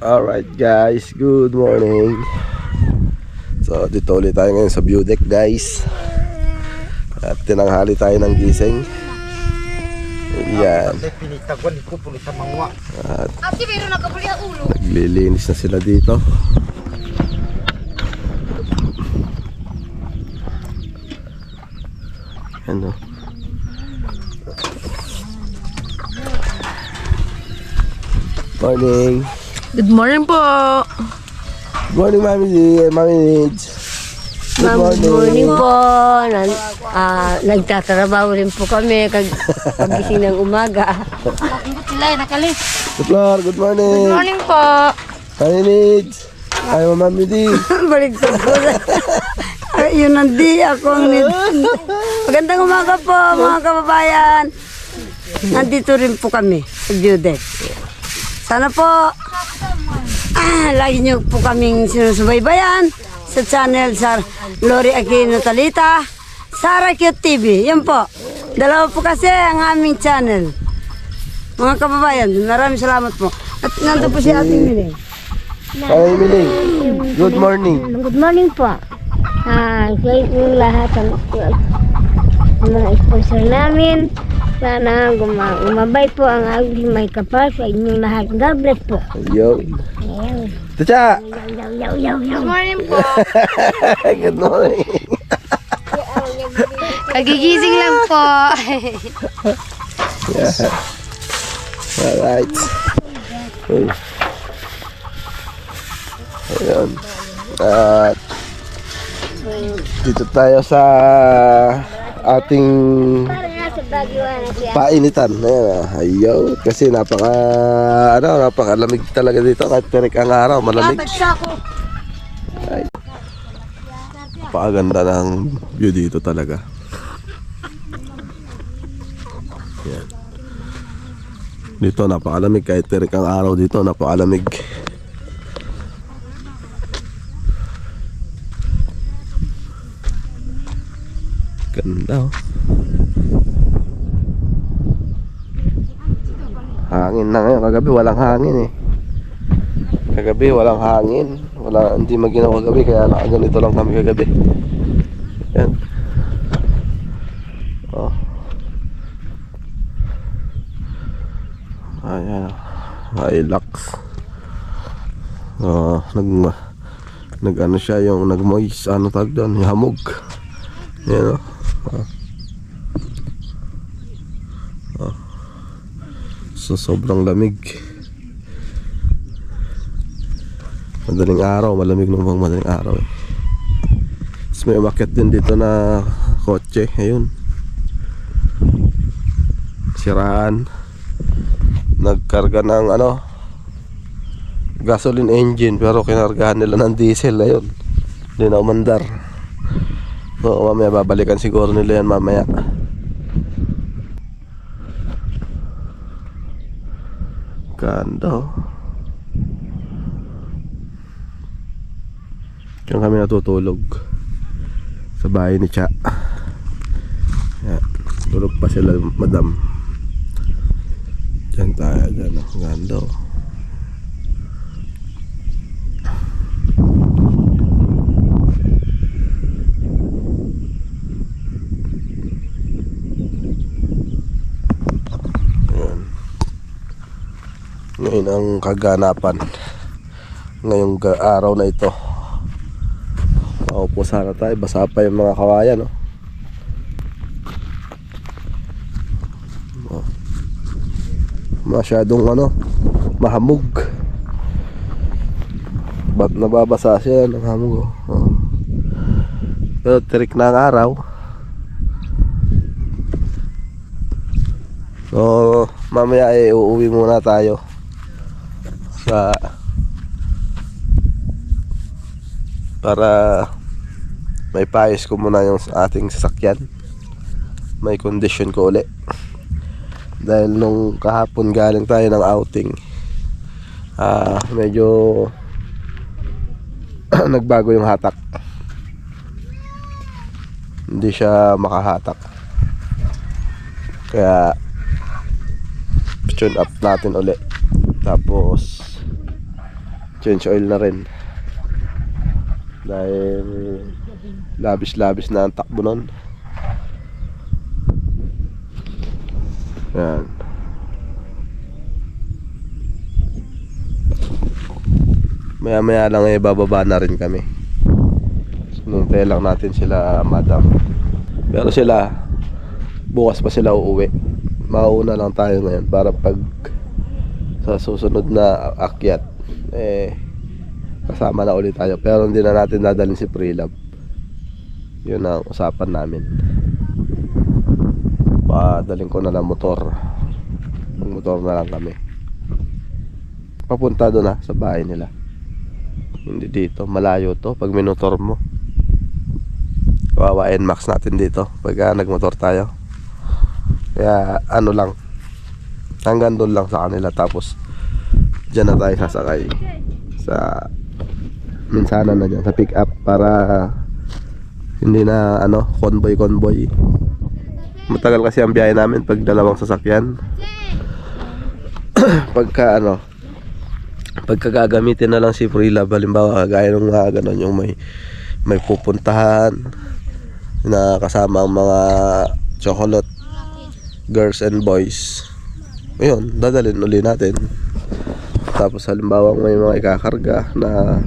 Alright guys, good morning. So dito ulit tayo ngayon sa view deck guys. At tinanghali tayo ng gising. Yan. At naglilinis na sila dito. Ano? Morning. Good morning po. Good morning, Mami Lee and Mami Nids. Good morning. Po. Nagtatrabaho rin po kami pagising ng umaga. Good Lord, good morning. Good morning po. Mami Nids. Ayaw mo, Mami Lee. Baligtad po. Yun hindi ako ang Magandang umaga po mga kababayan. Nandito rin po kami sa view deck. Sana po lagi niyo po kaming sinusubaybayan sa channel sa Lori Aquino Talita, Sara Cute TV. Yan po. Dalawa po kasi ang aming channel. Mga kababayan, maraming salamat po. At nandito po si Ating Miling. Hi, Miling. Good morning. Good morning po. Kayo yung lahat ng mga sponsor namin. Sana gumabay po ang aking may kapal sa inyong lahat. God bless po. Yo. Tacha. Good morning po. Good morning. Kagigising lang po. Yeah. Alright. Ayan. At dito tayo sa ating painitan. Ayan, ayaw. Kasi napakalamig talaga dito. Kahit tirik ang araw, malamig. Ay. Napakaganda ng view dito talaga. Ayan. Dito napakalamig. Kahit tirik ang araw dito, napakalamig. Ganda oh. Hangin na ngayon. Kagabi walang hangin eh. Kagabi walang hangin. Hindi maginaw kagabi. Kaya nakaganito lang kami kagabi. Yan. Oh. Ayan. Hilux. Nag ano siya yung nag-moist. Ano tawag doon? Yung hamog. Yan o. So sobrang lamig. Madaling araw, malamig nung madaling araw eh. Tapos may umakyat din dito na kotse. Ayun, siraan. Nagkarga ng gasoline engine, pero kinargahan nila ng diesel. Ayun, hindi na umandar. So mamaya babalikan siguro nila yan mamaya. Ganda oh. Diyan kami natutulog sa bahay ni Cha. Yan. Tulog pa sila madam. Diyan tayo dyan oh. Ganda oh. Ngayon ang kaganapan ngayong araw na ito. Paupo sana tayo, basa pa yung mga kawayan no? Masyadong mahamog. Ba't nababasa siya ng hamog oh. Pero tirik na ang araw. So mamaya uuwi muna tayo para may paayos ko muna yung ating sasakyan. May condition ko ulit dahil nung kahapon galing tayo ng outing. Medyo nagbago yung hatak. Hindi siya makahatak. Kaya tune up natin ulit. Tapos change oil na rin. Dahil labis na ang takbo nun. Yan. Maya lang ay bababa na rin kami. Hinintay lang natin sila, madam. Pero sila, bukas pa sila uuwi. Mauna lang tayo ngayon para pag sa susunod na akyat kasama na ulit tayo. Pero hindi na natin dadalhin si Prilab. Yun ang usapan namin. Padaling ko na lang motor. Mag-motor na lang kami. Papunta doon sa bahay nila. Hindi dito, malayo to pag minutor mo. Kawawa NMAX natin dito pag nagmotor tayo. Kaya ano lang, hanggang doon lang sa kanila. Tapos dyan na tayo sasakay sa minsanan na dyan, sa pick up. Para hindi na convoy. Matagal kasi ang biyahe namin pag dalawang sasakyan. Pagka gagamitin na lang si Prilab, halimbawa kagaya nung ganon, yung may pupuntahan na kasama ang mga chocolate girls and boys, ayun, dadalhin uli natin. Tapos halimbawa may mga ikakarga na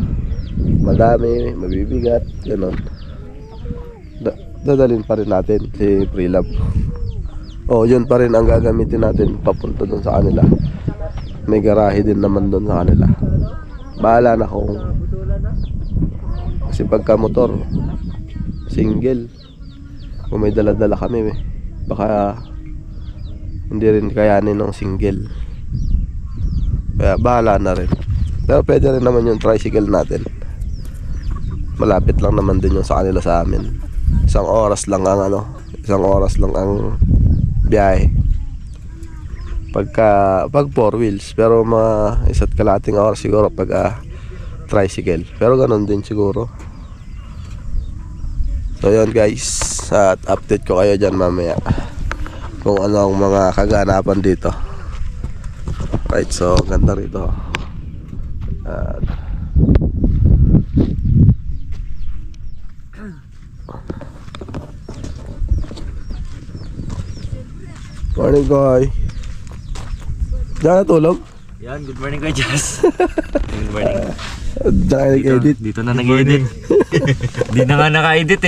madami, mabibigat, ganon, dadalhin pa rin natin si Prilab. Yun pa rin ang gagamitin natin papunta dun sa kanila. May garahe din naman doon sa kanila. Bahala na kung, kasi pagka motor single, kung may dala-dala kami baka hindi rin kayanin ng single. Kaya bahala na rin. Pero pwede rin naman yung tricycle natin. Malapit lang naman din yung sa kanila sa amin. Isang oras lang ang biyahe pag 4 wheels. Pero isa't kalating oras siguro pag tricycle. Pero ganun din siguro. So yun guys, at update ko kayo dyan mamaya kung ano ang mga kaganapan dito. Right, so ganda rito. Morning, guy. Diyan natulog? Yan, good morning kay Jazz. Good morning. Diyan ka nag-edit? Dito na nag-edit. Di na nga naka-edit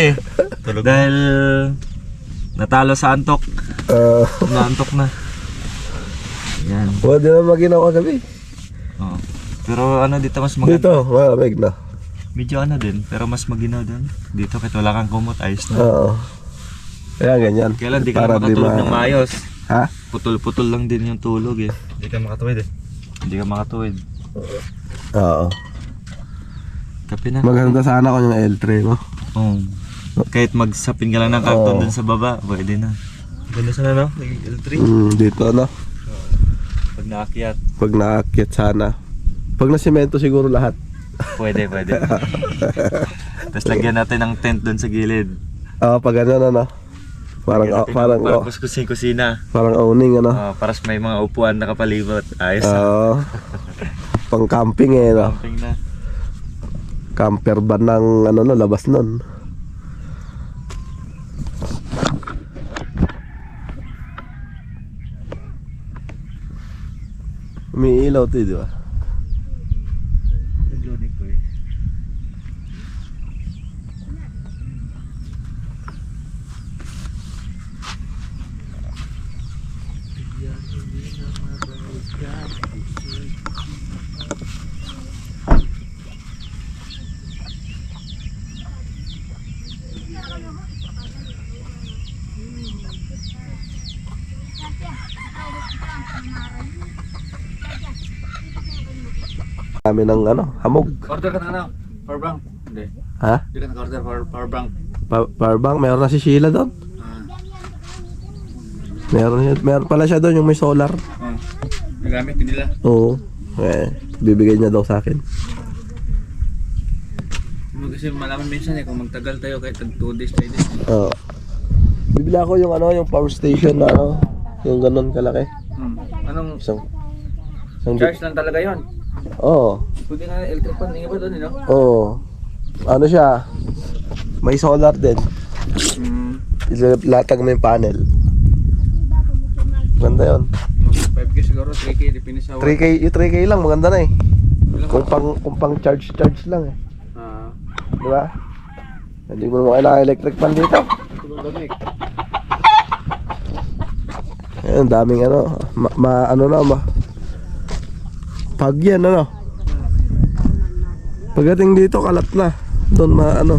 Dahil natalo sa antok. Naantok na. Yan. Di na maginaw kagabi. Pero dito mas maganda. Dito, malamig na. Medyo din, pero mas maginaw doon. Dito kahit wala kang kumot, ayos na. Oo. Kaya ganyan. Kailan di ka na makatulog ng maayos. Ha? Putol-putol lang din yung tulog Hindi ka makatuwid Hindi ka makatuwid. Oo. Kape na. Maganda sana kung yung L3 mo. Kahit magsapin ka lang ng karton dun sa baba, pwede na. Ganda sana yung L3. Dito Pag naakyat. Pag naakyat sana. Pag nasimento siguro lahat. Pwede. Tapos lagyan natin ng tent dun sa gilid. Pag ano Parang kusina. Parang owning Para may mga upuan na kapalibot. Ayos pang camping Camping na. Camper van ng labas nun. Umiilaw to, di ba? Naglunig ko Kami ng hamog. Order ka na power bank. Hindi. Ha? Hindi ka naka-order for power bank. Power bank, meron na si Sheila doon. Meron pala siya doon yung may solar. Nagamit din nila. Oo. Bibigay niya daw sa akin. Kasi malaman minsan kung magtagal tayo kahit 2 days, 3 days. Oo. Bibili ako yung yung power station na yung ganun kalaki. Anong Isang charge lang talaga yon? Oo. Pwede nga electric pan, hindi ba doon, no? Oo. Ano siya? May solar din. Latag mo yung panel. Maganda yun. 5K siguro, 3K, depende sa 3K, yung 3K lang, maganda na eh. Kung pang charge lang eh. Ah, Di ba? Hindi mo naman kailangan electric pan dito. Ayun, daming ano. Ano na ba? Pag yan, ano? Pagdating dito, kalat na. Doon ano.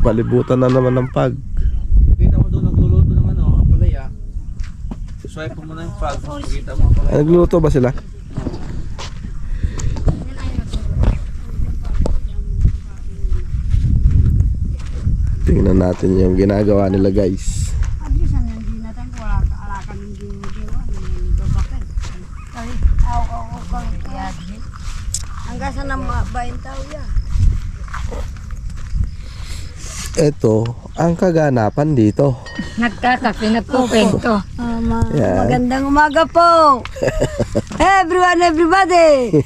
Palibutan na naman ng pag. kita mo doon nagluluto ng ano, palaya. Swipe mo muna yung flag, makikita mo palaya. Ay, nagluto ba sila? Tingnan natin yung ginagawa nila, guys. Hanggang sa namabayin tao yan. Ito ang kaganapan dito. Nagkakape, nagkukwento. Yan. Magandang umaga po. Everyone, everybody.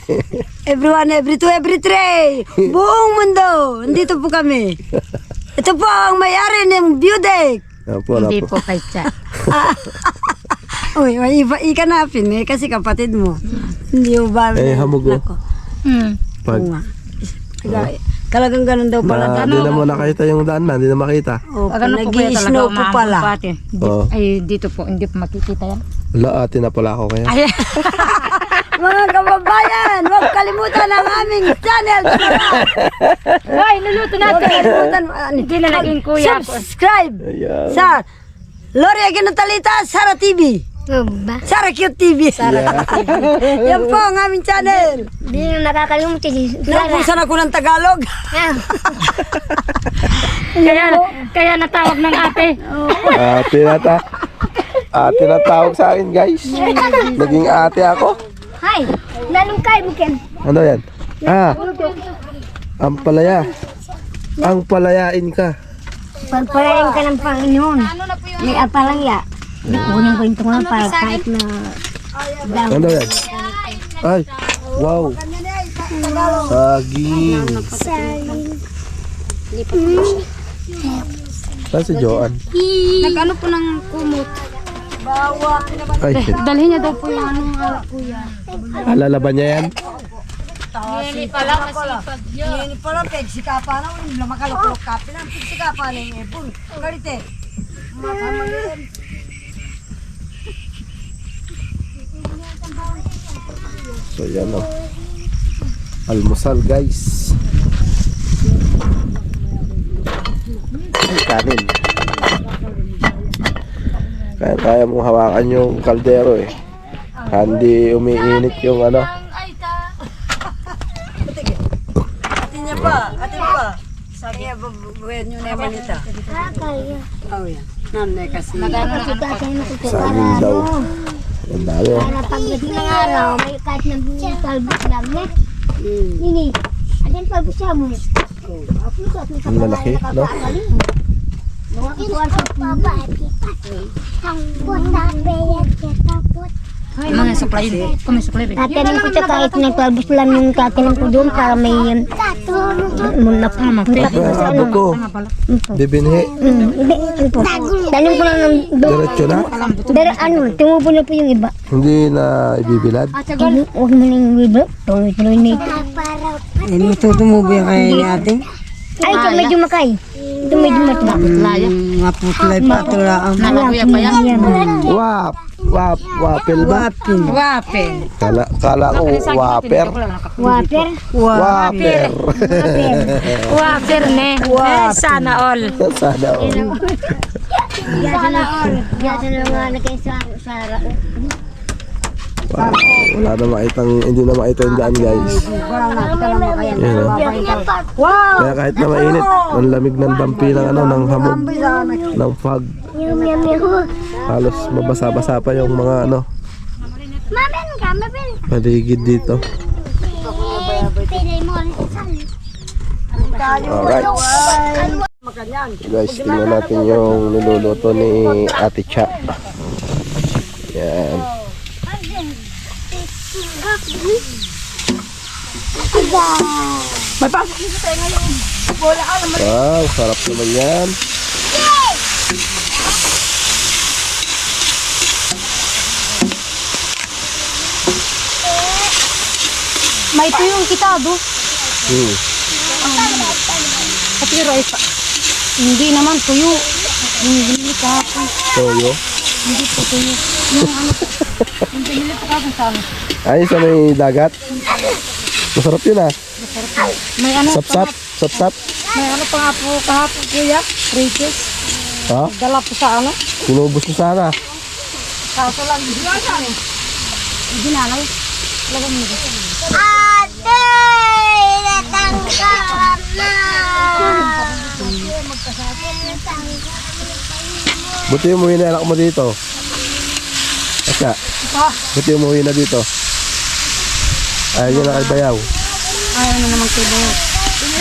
Everyone, every two, every three. Buong mundo. Nandito po kami. Ito po ang may-ari ng view deck. Hindi po kay Cha. Uy, may ikanapin eh, kasi kapatid mo. Hindi mo ba? Eh, hamog oh. Nako. Pag Oo nga. Talagang ganun daw pala. di na mo nakita yung daan na, di na makita. Oh, Pag ano po kaya talaga nag-i-snow po pala. Oo. Ay, dito po, hindi po makikita yan. Wala, ate na pala ako kaya. Ay, Mga kababayan, huwag kalimutan ang aming channel. ay, luluto Huwag natin. kalimutan. Hindi na naging kuya ko. Subscribe Ayan. sa Lori Aguinatalita, Sara TV. Ba? Sara Cute TV. Yan po ang aming channel. Hindi na nakakalimutan si Naubusan ako ng Tagalog. Kaya natawag ng ate. Ate na tawag sa akin, guys. Naging ate ako. Hi, lalungkay mo Ken. Ano yan? Ang palaya. Ang palayain ka. Pagpalayan ka ng Panginoon. May apalaya. Kunin ko yung tungan para kahit na Ano yan? Ay, wow. Saging. Saan si Joan? Nag-ano po ng kumot. Ay, shit. Dalhin niya daw po yung anong kuya. Lalaban niya yan? Hindi pala masipag yun. Ini pala pegsikapan na ulit lang makalukulok kape lang pegsikapan ng ipon. Kalite. So yan o. Almusal, guys. Ay, kanin. Kaya mong hawakan yung kaldero eh. Hindi umiinit yung ano. Ate niya pa, ate mo pa. Sabi niya, bubuhin niyo na yung manita. Oh, yan. Nanay kasi. Saging daw. Ang dami oh. Para pagdating ng araw, may kahit na talbot lang eh. Nini, ayan talbot siya mo. Ang malaki, no? Mga kutuan sa pabati. Mga supply yun. Kung may supply rin. Tatanim ko siya kahit nagtalbos lang yung tatanim ko doon para may yun. Muna pa mapunta ko sa Abo ano. ko. Bibinhi. Hindi, ano po. Tanim ko lang ng doon. Diretso na. Pero ano, tumubo na po yung iba. Hindi na ibibilad. Huwag mo na yung iba. Tuloy-tuloy na ito. Eh, matutumubo yung kaya ni ate. Ay, ito medyo makay. Ito medyo matba. Mga putlay pa ito lang. Nalaguya pa yan. Wapel ba? Wapin. Kala ko waper. Water. Waper. Wapir ne. Sana all. Sana all. Gasa na mga nagay sa Sara. Wala na makitang, hindi na makita yung daan, guys. Yan, oh. Wow! Kaya kahit na mainit, ang lamig ng dampi ng ano, ng hamog, ng fog. Yum, yum, yum. Halos mabasa-basa pa yung mga ano, Mamen ka, mamen. paligid dito. Pinay mo. Alright. Guys, tingnan natin yung niluluto ni Ate Cha. Yan. Wow, sarap naman yan. May tuyong kitado. Hmm. At yung rice. Hindi naman tuyo. Yung binili kahapon. Toyo. Hindi po tuyo. Yung ano. Yung binili po kahapon sa ano. Ay, sa may dagat. Masarap yun ah. May ano Sapsap. Sapsap. May ano pa nga po kahapon kuya. Riches. Ha? Dala po sa ano. Sinubos mo sana. Kaso lang. Hindi na ano. Lagyan mo dito. Ate! Natangkap na! Buti umuwi na anak mo dito. Asa? Buti umuwi na dito. Ayaw niya na kay Bayaw. Ayaw na naman kayo bayo.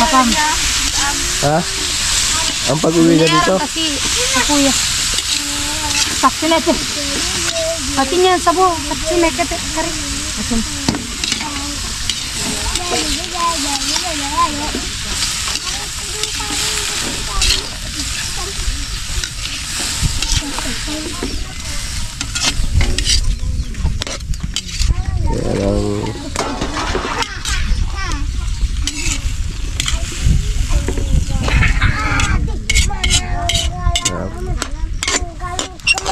Bakam. Ha? Ang pag-uwi niya dito? Kasi sa kuya. Sakti na ito. Pati niya sabo. Pati may kari. Asin. Yan ang...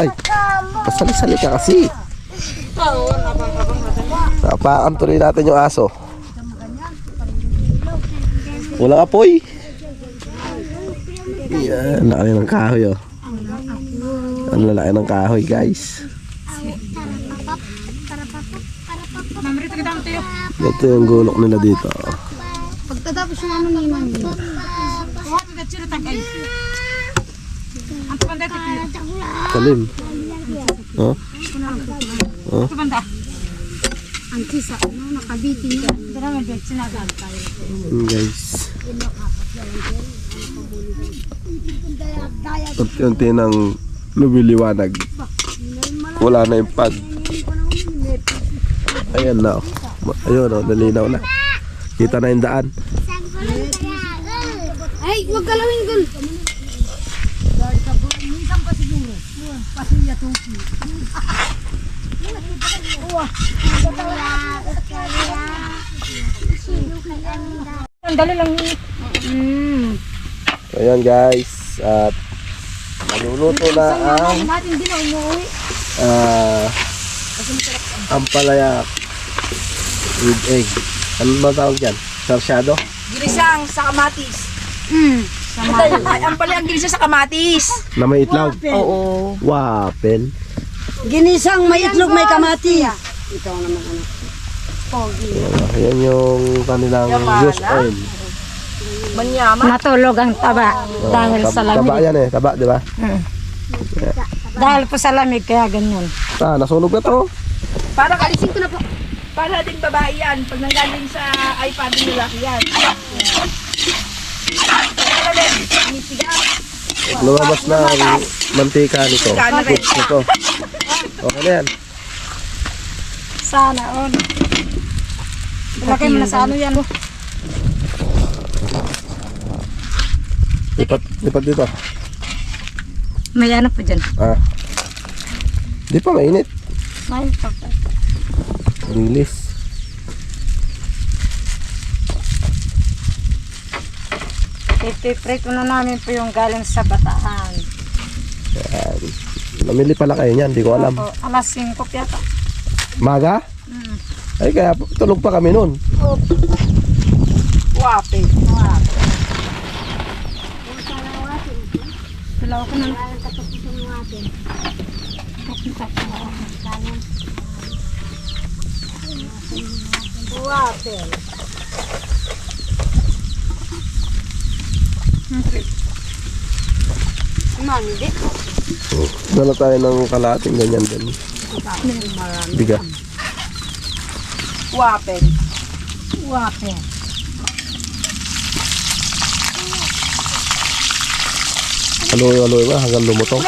Ay, pasali-sali ka kasi. Napakan tuloy natin yung aso. Walang apoy. Yan, laki ng kahoy oh. Ang lalaki ng kahoy guys. Ito yung gulok nila dito. Pagtatapos yung ano ni Mami. What the chiro tagay. Ang panda tayo. Talim. Oh? Oh? Ito banda. Ang kisa, no, nakabiti niya. Dara man dyan, sinagal tayo. Guys. Unti-unti nang lumiliwanag. Wala na yung pag. Ayan na. Ayun o, nalinaw na. Kita na yung daan. Ay, huwag galawin gul. Ang dali lang yun. Ayan guys. At naluluto na ang Natin din ang umuwi. ampalaya with egg. Ano ba tawag dyan? Sarsyado? Ginisang sa kamatis. Ay, ang pala ang ginisa sa kamatis. Na may itlog? Oo. Wapel. Ginisang may itlog, may kamati. Ayan yung kanilang used oil. Manyaman. Natulog ang taba dahil sa Taba lamig. yan eh. Taba, di ba? Dahil po sa lamig, kaya ganyan. Nasunog na to. Para kalisin ko na po. Para din babae yan. Pag nanggaling sa iPad ng lalaki yan. Para din, sinisigaw. Lumabas na ang mantika nito. Mantika na rin. Goods nito. Okay na yan. Sana on. Ilagay mo na sa ano yan. Lipat dito. May ano po dyan. Di pa mainit. May Release. Ipiprito na namin po yung galing sa Bataan. Yan. Namili pala kayo niyan. Di ko alam. Opo, alas 5 yata. Maga? Ay kaya tulog pa kami nun. Wape. Pilaw ko na. Dala tayo ng kalating ganyan din. Biga. Wape. Wape. Aloy-aloy ba hanggang lumutong.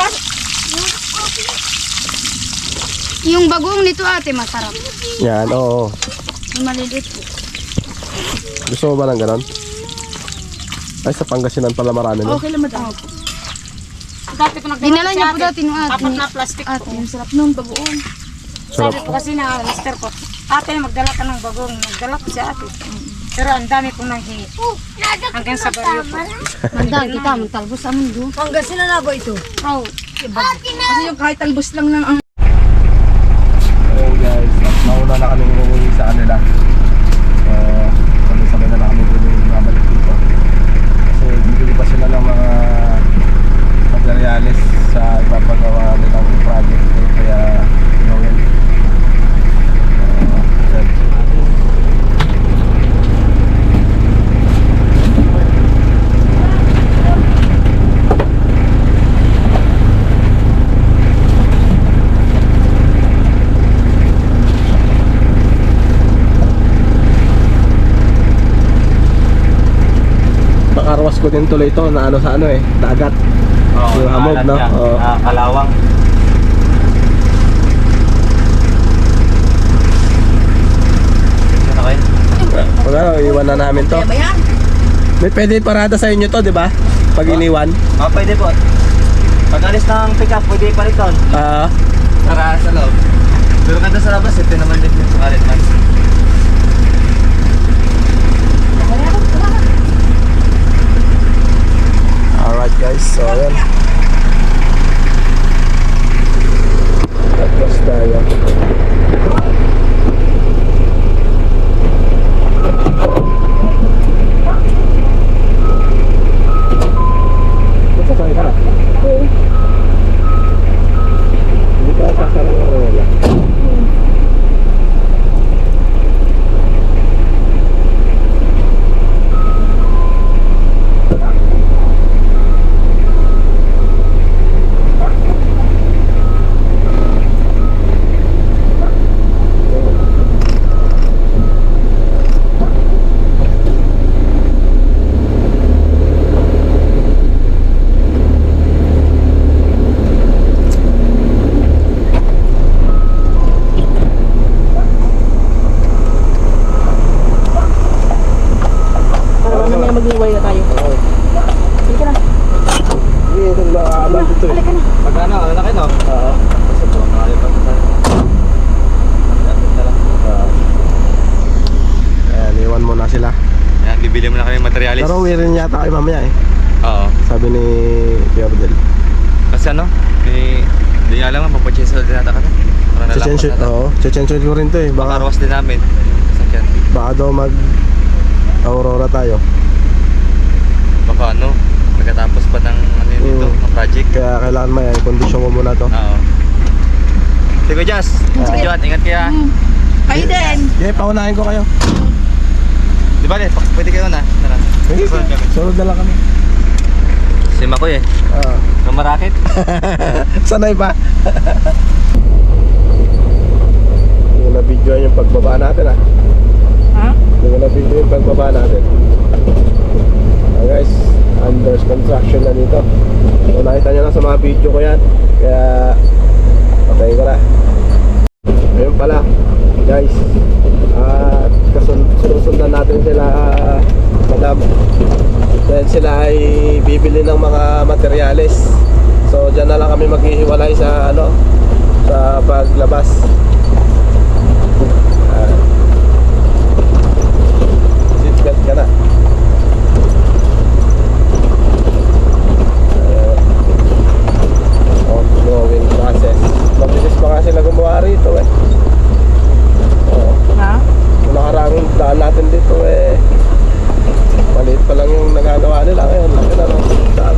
Yung bagong nito ate, masarap. Yan, oo. Yung maliliit po. Gusto mo ba ng ganon? Ay, sa Pangasinan pala marami nun. Okay lang madami po. Dati ko nagdala Dinala niya po dati nung ate. apat na plastic Ate, po. yung sarap nun, bagoong. Sabi ko kasi na mister ko, ate magdala ka ng bagong. Magdala ko si ate. Pero ang dami pong nanghingi. Hanggang sa baryo po. Mandang kita, magtalbos sa mundo. Hanggang sila na ba ito? Oh, kasi yung kahit talbos lang ng ang Ayun guys, at nauna na kami umuwi sa kanila. Sabay-sabay na kami din babalik dito. Kasi bibili pa sila ng mga materials sa ipapagawa nilang project. Kaya gawin. Pakarwas ko din tuloy ito na ano sa ano dagat. Yung hamog, no? Oo. Kalawang. Ano kayo? Wala, iwan na namin to. May pwede parada sa inyo to, di ba? Pag iniwan. Pwede po. Pag alis ng pick up, pwede pa rin doon. Para sa loob. Pero kanda sa labas, ito naman din yung sukalit man. Alright guys, so yan. Tapos tayo. Sasakay ka na? Hindi ka sasakay na wala. Pag ano, laki no? Oo. Kasi po, makalipat na tayo. Lapit na lang. Ayan, iwan mo na sila. Ayan, bibili mo na kami ng materialis. Pero uwi rin yata kayo mamaya Oo. sabi ni Kuya Rodel. Kasi ano, hindi nga alam, magpa-change din natin kami. Para nalapas natin. Oo, chechenshot ko rin to Baka Makarwas din namin. Sakyan. daw mag Aurora tayo. Baka ano, pagkatapos pa ng ano yun dito, ng project. Kaya kailangan may kondisyon mo muna to. Oo. Sige, Jazz. Sige, Juan. Ingat kaya. kayo din. Okay, paunahin ko kayo. Di ba, pwede kayo na. Tara. Sige, Sunod kami. sunod na lang kami. Si Makoy eh. Kamarakit. Sanay pa. Hindi ko na-video yung pagbaba natin Ha? Hindi ko na-video yung pagbaba natin. Guys, under construction na dito. So nakita nyo na sa mga video ko yan. Kaya patayin ko na. Ayun pala guys, sinusundan natin sila madam. Dahil sila ay bibili ng mga materyales. So dyan na lang kami maghihiwalay sa sa paglabas. Seatbelt ka na. Ongoing process. Mabilis pa nga sila gumawa rito Ha? Kung nakaraming daan natin dito maliit pa lang yung nagagawa nila ngayon. Laki na lang daan.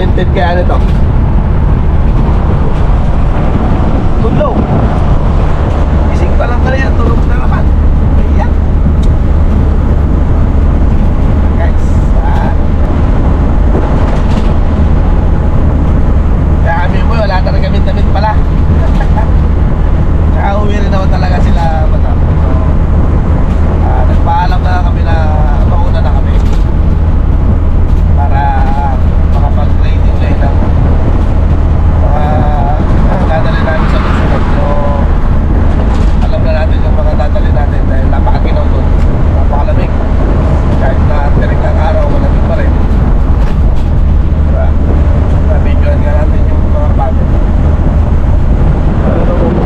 Cemented kaya nito. Tulog. Gising pa lang kaya, tulog na naman. Ayan. Guys, kaya kami mo, wala talaga damit pala. Kaya uwi rin naman talaga sila. Nagpaalam na kami na mauna na kami para makapag-grading ngayon ng mga dadali namin sa susunod. So, alam na natin yung mga dadali natin dahil napakaginaw doon, napakalamig. Kahit na tirik ng araw, malamig pa rin. Diba? Nabidyoan nga natin yung mga pagod.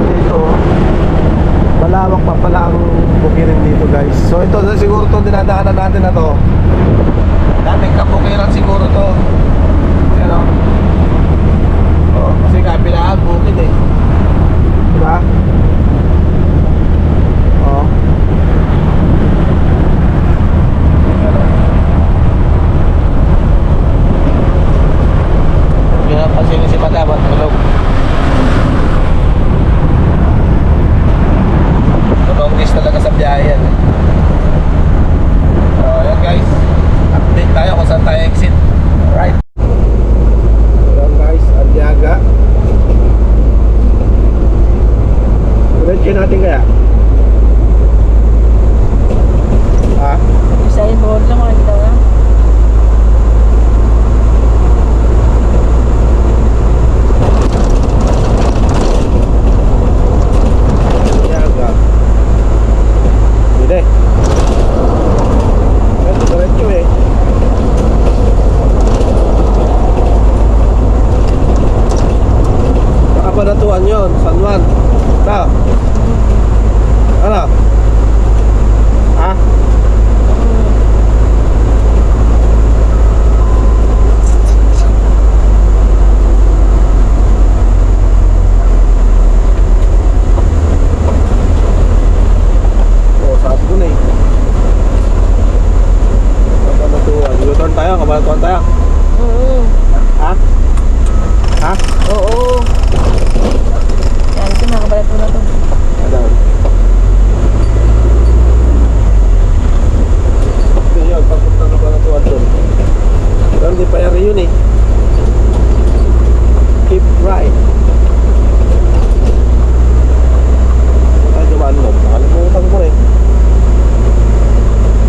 Dito, malawak pa pala ang bukirin dito guys. So ito na siguro itong dinadaanan natin na to. Dating kabukiran siguro to. Ayan o. Oh, kasi kabilaan bukid eh. Diba? Oh. Pinapansin si Madam at tulog. Longest talaga sa biyahe yan eh. So ayan guys, update tayo kung saan tayo exit. Alright. Ayan guys, Aliaga. Diretso natin kaya? Ha? Isa yung board lang mga gitawa. Aliaga. Hindi. Diretso eh. Nakapanatuan yun, San Juan. Ito. Ano? Ha? Sabi ko na eh. Kabanatuan. U-turn tayo, kabanatuan tayo. Oo. Ha? Ha? Oo. Yan, ito nakabalat mo na ito. Ano? Ito yun, papunta na kabanatuan doon. Pero hindi pa yun eh. Keep right. Ay, dumaan mo. Nakalimutan ko eh.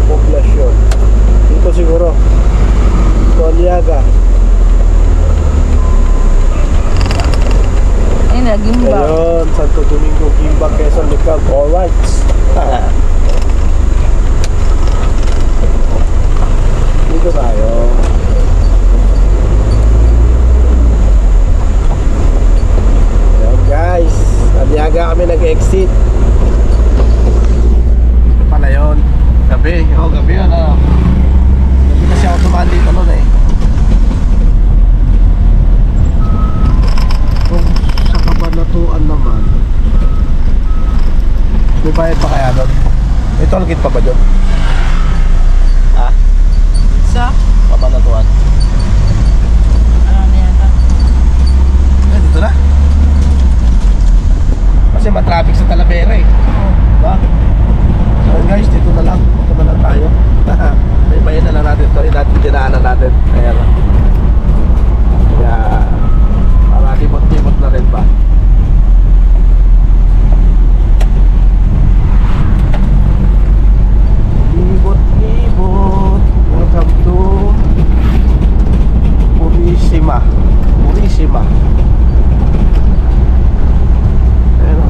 Poblasyon. Dito siguro. Ito, Aliaga. Ayun na, Gimba. Ayun, Santo Domingo, Gimba, Quezon, Licao. Alright. Dito tayo. Ayun guys, Aliaga kami nag-exit. Ito pala yun. Gabi. Gabi yun. Gabi kasi ako tumaan dito nun eh. Kung sa Kabanatuan naman, may bayad pa kaya doon? May toll gate pa ba doon? Ha? Sa? Kabanatuan. Ano na yata? Dito na. Kasi matraffic sa Talavera eh. Diba? So guys, dito na lang. Dito na lang tayo. May bayan na lang natin ito. Yung dinaanan natin. Kaya lang. Kaya para libot-libot na rin ba? Libot-libot. Welcome to Purisima. Purisima. Ayan o.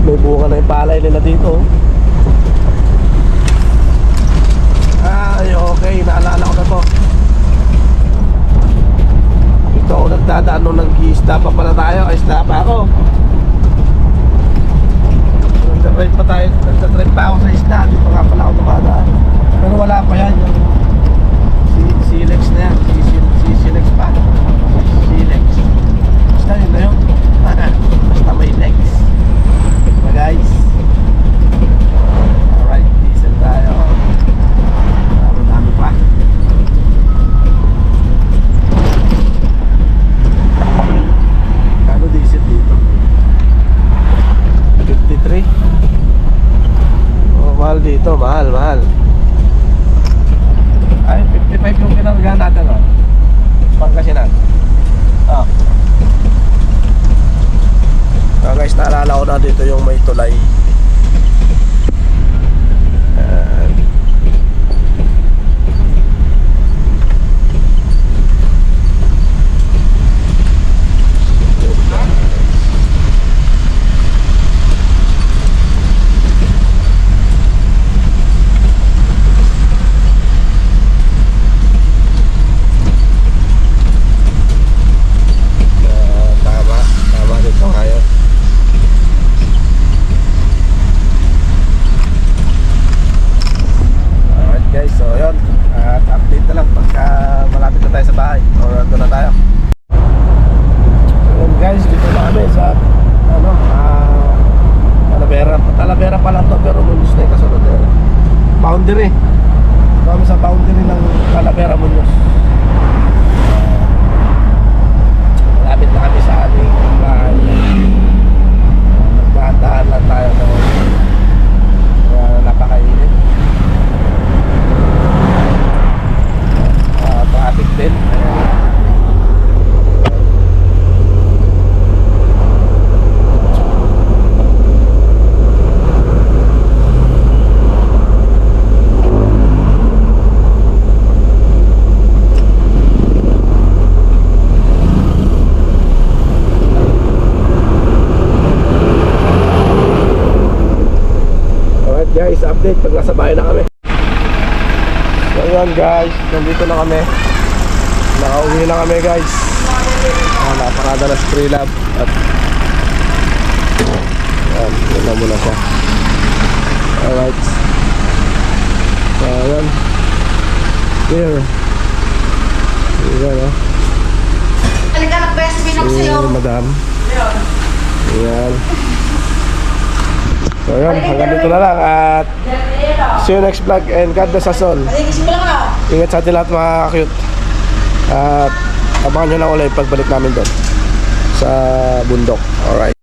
May bunga na yung palay nila dito. Ay, okay. Naalala ko na to. Ito ako nagdadaan nung nag-i-stop pa pala tayo. Ay, stop ako. Nagdadrive pa tayo. Nagdadrive pa ako sa isda. Dito nga pala ako tumadaan. Pero wala pa yan. Yung Silex na yan. Silex pa. Silex. Basta yun na yun. Basta may legs. Guys, dito, mahal. Ay, 55 yung kinargahan natin, oh. Pangasinan. Ah. So guys, naalala ko na dito yung may tulay. Ayan. Tama dito ngayon. Alright guys, so yun. At update na lang pagka malapit na tayo sa bahay. O nandun na tayo. So yun guys, dito na kami sa Talavera pa lang to, pero Muñoz na yung kasunod. Boundary. Kami sa boundary ng Talavera Muñoz. Malapit na kami sa aming bahay. Nagdahan-dahan lang tayo ngayon. Kaya napakainit. Traffic din. Alright guys, update pag nasa bahay na kami. So yun guys, nandito na kami. Nakauwi na kami guys. Naparada na sa Trilab. At yan, yun na muna siya. Alright. So yun. Here. Yan o. Aligalak ba yung sabihin ako Si sa'yo? Madam. Yan. So yun, hanggang dito na lang. At see you next vlog. And God bless us all. Ingat sa atin lahat mga cute. At abangan nyo lang ulit pagbalik namin doon sa bundok. Alright.